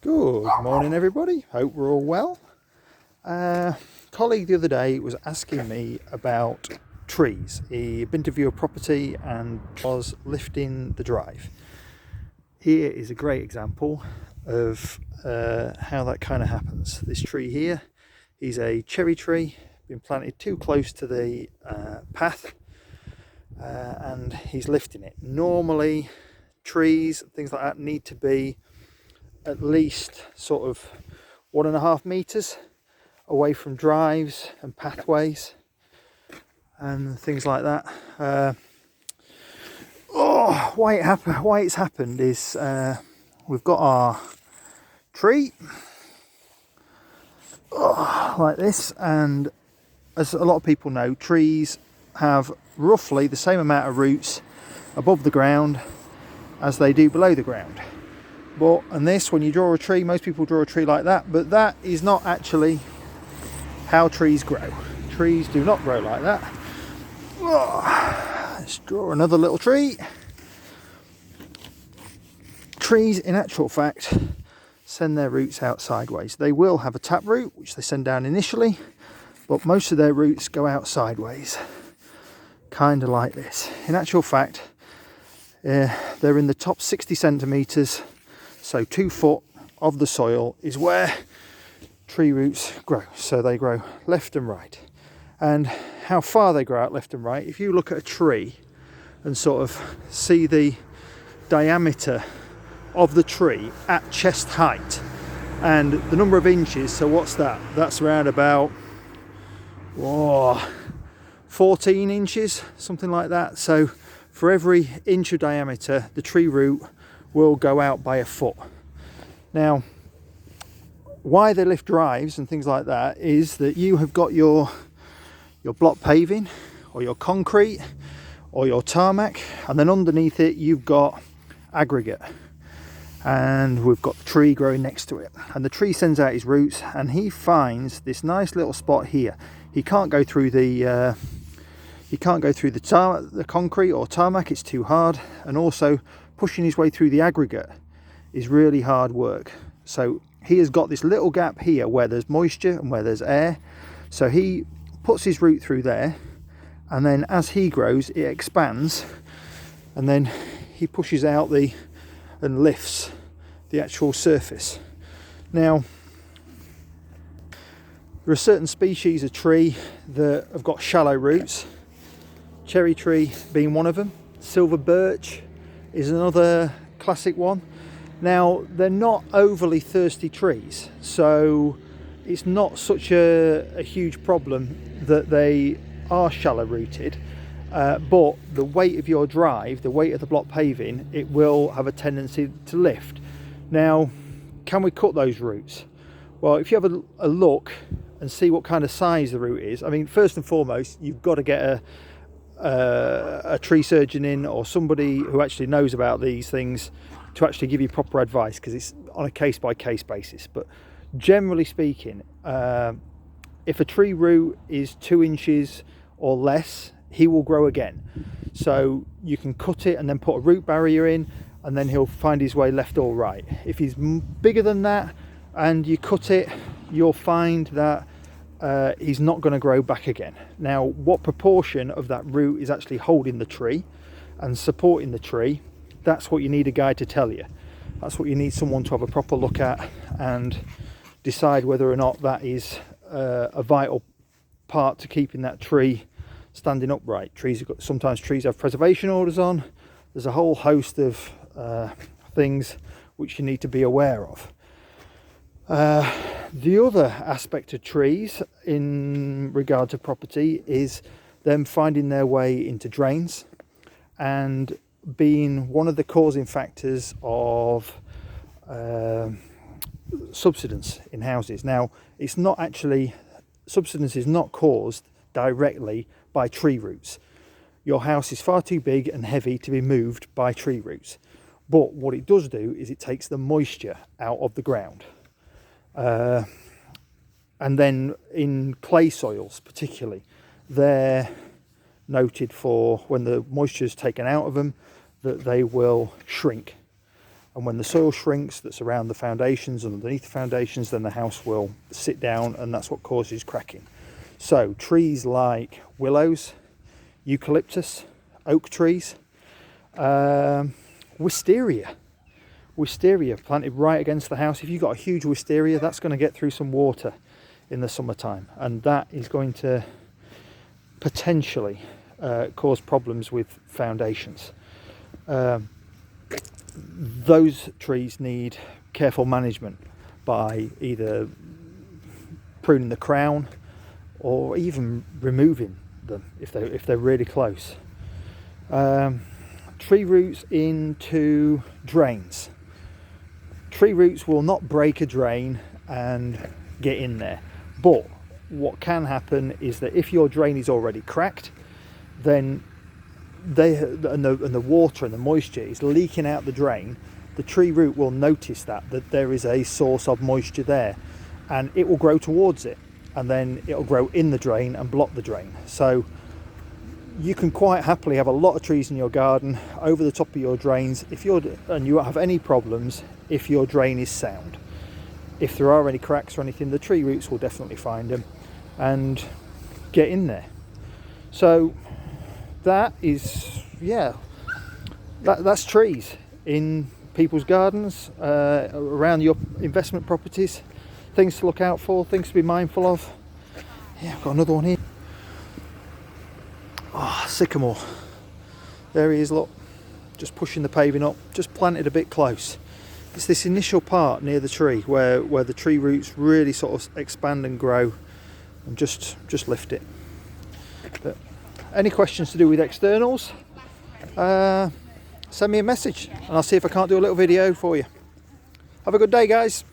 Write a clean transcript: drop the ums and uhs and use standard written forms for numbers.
Good morning everybody, hope we're all well. Colleague the other day was asking me about trees. He'd been to view a property and was lifting the drive. Here is a great example of how that kind of happens. This tree here is a cherry tree, been planted too close to the path, and he's lifting it. Normally trees, things like that, need to be at least sort of 1.5 meters away from drives and pathways and things like that. Why it's happened is we've got our tree like this, and as a lot of people know, trees have roughly the same amount of roots above the ground as they do below the ground. And this, when you draw a tree, most people draw a tree like that, but that is not actually how trees grow. Trees do not grow like that. Let's draw another little tree. Trees, in actual fact, send their roots out sideways. They will have a tap root, which they send down initially, but most of their roots go out sideways, kind of like this. In actual fact, they're in the top 60 centimeters. So 2 foot of the soil is where tree roots grow. So they grow left and right. And how far they grow out left and right, if you look at a tree and sort of see the diameter of the tree at chest height and the number of inches, so what's that? That's around about 14 inches, something like that. So for every inch of diameter, the tree root will go out by 1 foot. Now, why they lift drives and things like that is that you have got your block paving or your concrete or your tarmac, and then underneath it you've got aggregate, and we've got the tree growing next to it, and the tree sends out his roots and he finds this nice little spot here. He can't go through the concrete or tarmac, it's too hard, and also pushing his way through the aggregate is really hard work. So he has got this little gap here where there's moisture and where there's air. So he puts his root through there, and then as he grows, it expands, and then he pushes out and lifts the actual surface. Now, there are certain species of tree that have got shallow roots, cherry tree being one of them. Silver birch is another classic one. Now, they're not overly thirsty trees, so it's not such a huge problem that they are shallow rooted, but the weight of your drive, the weight of the block paving, it will have a tendency to lift. Now, can we cut those roots? Well, if you have a look and see what kind of size the root is, I mean, first and foremost, you've got to get a tree surgeon in, or somebody who actually knows about these things, to actually give you proper advice, because it's on a case by case basis. But generally speaking, if a tree root is 2 inches or less, he will grow again. So you can cut it and then put a root barrier in, and then he'll find his way left or right. If he's bigger than that and you cut it, you'll find that he's not going to grow back again. Now, what proportion of that root is actually holding the tree and supporting the tree, that's what you need a guide to tell you. That's what you need someone to have a proper look at and decide whether or not that is a vital part to keeping that tree standing upright. Sometimes trees have preservation orders on. There's a whole host of things which you need to be aware of. The other aspect of trees in regard to property is them finding their way into drains and being one of the causing factors of subsidence in houses. Now, it's not actually, subsidence is not caused directly by tree roots. Your house is far too big and heavy to be moved by tree roots. But what it does do is it takes the moisture out of the ground. And then in clay soils particularly, they're noted for, when the moisture is taken out of them, that they will shrink. and when the soil shrinks that's around the foundations and underneath the foundations, then the house will sit down, and that's what causes cracking. So trees like willows, eucalyptus, oak trees, wisteria planted right against the house. If you've got a huge wisteria, that's going to get through some water in the summertime, and that is going to potentially cause problems with foundations. Those trees need careful management by either pruning the crown or even removing them if they're really close. Tree roots into drains. Tree roots will not break a drain and get in there, but what can happen is that if your drain is already cracked, then the water and the moisture is leaking out the drain. The tree root will notice that there is a source of moisture there, and it will grow towards it, and then it'll grow in the drain and block the drain. So you can quite happily have a lot of trees in your garden over the top of your drains and you won't have any problems if your drain is sound. If there are any cracks or anything, the tree roots will definitely find them and get in there. So that is, that's trees in people's gardens, around your investment properties. Things to look out for, things to be mindful of. Yeah, I've got another one here. Oh, sycamore. There he is, look. Just pushing the paving up, just planted a bit close. It's this initial part near the tree where the tree roots really sort of expand and grow, and just lift it. But any questions to do with externals, send me a message and I'll see if I can't do a little video for you. Have a good day, guys.